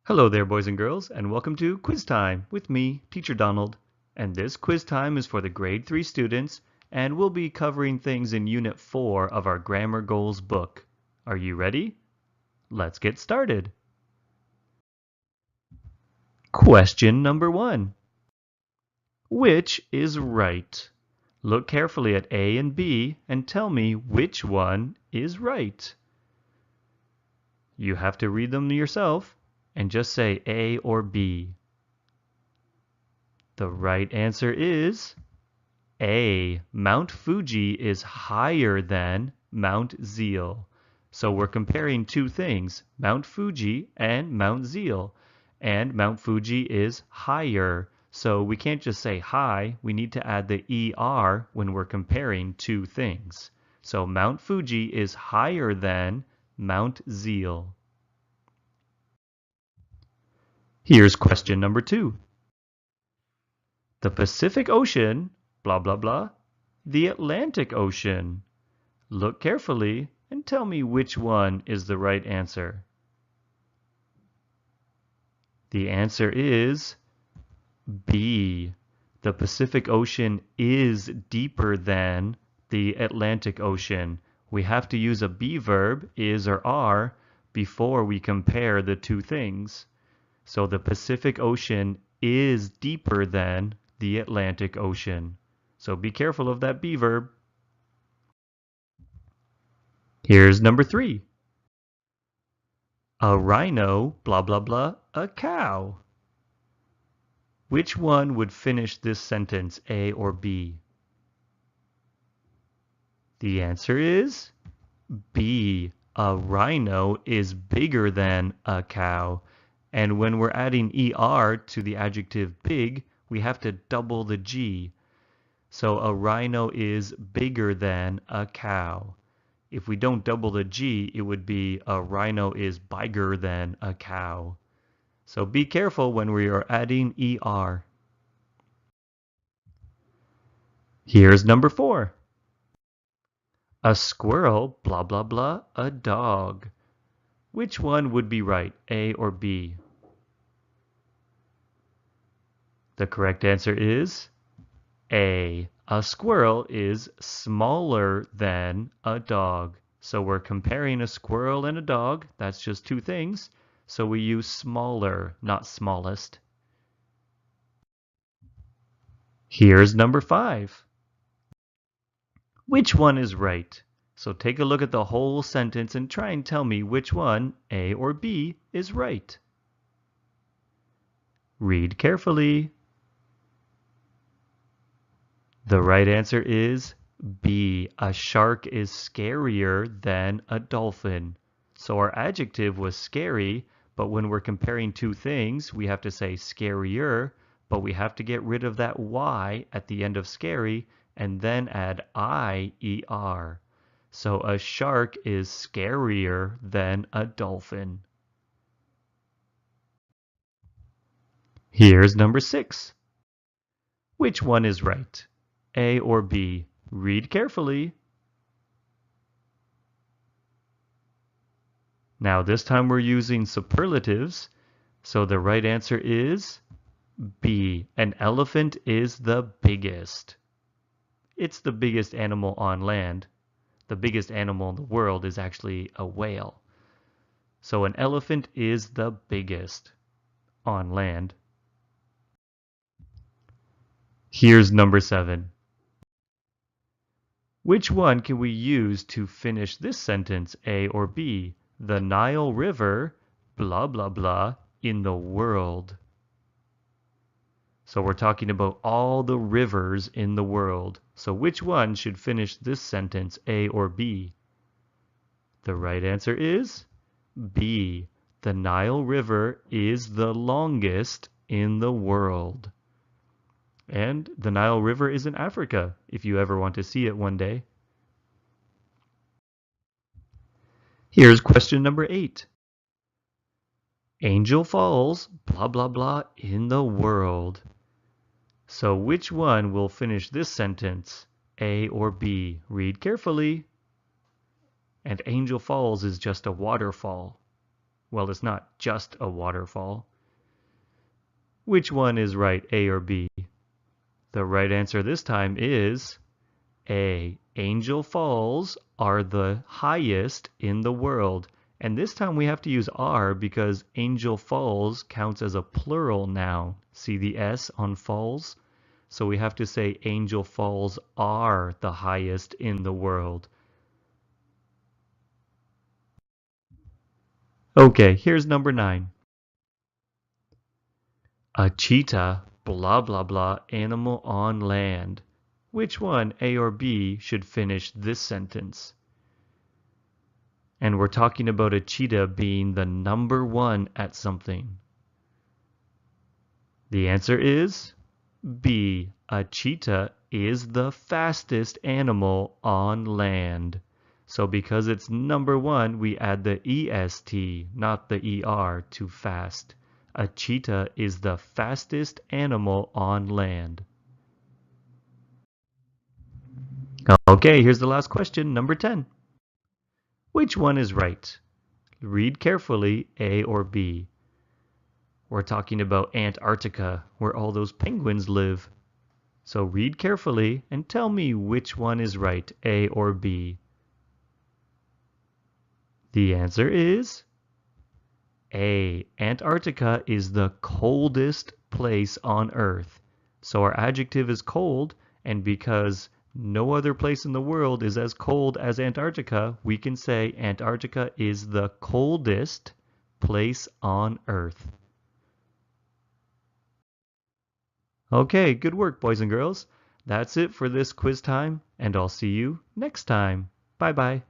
Hello there, boys and girls, and welcome to Quiz Time with me, Teacher Donald. And this quiz time is for the grade 3 students, and we'll be covering things in Unit 4 of our Grammar Goals book. Are you ready? Let's get started. Question number 1. Which is right? Look carefully at A and B and tell me which one is right. You have to read them yourself and just say A or B. The right answer is A. Mount Fuji is higher than Mount Zeal. So we're comparing two things, Mount Fuji and Mount Zeal. And Mount Fuji is higher. So we can't just say high, we need to add the ER when we're comparing two things. So Mount Fuji is higher than Mount Zeal. Here's question number 2. The Pacific Ocean, blah, blah, blah, the Atlantic Ocean. Look carefully and tell me which one is the right answer. The answer is B. The Pacific Ocean is deeper than the Atlantic Ocean. We have to use a be verb, is or are, before we compare the two things. So the Pacific Ocean is deeper than the Atlantic Ocean. So be careful of that be verb. Here's number 3. A rhino, blah, blah, blah, a cow. Which one would finish this sentence, A or B? The answer is B. A rhino is bigger than a cow. And when we're adding ER to the adjective big, we have to double the G. So a rhino is bigger than a cow. If we don't double the G, it would be a rhino is bigger than a cow. So be careful when we are adding ER. Here's number 4. A squirrel, blah, blah, blah, a dog. Which one would be right, A or B? The correct answer is A. A squirrel is smaller than a dog. So we're comparing a squirrel and a dog. That's just two things. So we use smaller, not smallest. Here's number 5. Which one is right? So take a look at the whole sentence and try and tell me which one, A or B, is right. Read carefully. The right answer is B. A shark is scarier than a dolphin. So our adjective was scary, but when we're comparing two things, we have to say scarier, but we have to get rid of that Y at the end of scary and then add IER. So a shark is scarier than a dolphin. Here's number 6. Which one is right? A or B? Read carefully. Now this time we're using superlatives, so the right answer is B. An elephant is the biggest. It's the biggest animal on land. The biggest animal in the world is actually a whale. So an elephant is the biggest on land. Here's number 7. Which one can we use to finish this sentence, A or B? The Nile River, blah, blah, blah, in the world. So we're talking about all the rivers in the world. So which one should finish this sentence, A or B? The right answer is B. The Nile River is the longest in the world. And the Nile River is in Africa, if you ever want to see it one day. Here's question number 8. Angel Falls, blah, blah, blah, in the world. So which one will finish this sentence, A or B? Read carefully. And Angel Falls is just a waterfall. Well, it's not just a waterfall. Which one is right, A or B? The right answer this time is A. Angel Falls are the highest in the world. And this time we have to use are because Angel Falls counts as a plural noun. See the S on falls? So we have to say Angel Falls are the highest in the world. Okay, here's number 9. A cheetah, blah blah blah, animal on land. Which one, A or B, should finish this sentence? And we're talking about a cheetah being the number 1 at something. The answer is B. A cheetah is the fastest animal on land. So because it's number 1, we add the EST, not the ER, to fast. A cheetah is the fastest animal on land. Okay, here's the last question, number 10. Which one is right? Read carefully, A or B. We're talking about Antarctica, where all those penguins live. So read carefully and tell me which one is right, A or B. The answer is A. Antarctica is the coldest place on Earth. So our adjective is cold, and because no other place in the world is as cold as Antarctica, we can say Antarctica is the coldest place on Earth. Okay, good work, boys and girls. That's it for this quiz time, and I'll see you next time. Bye-bye.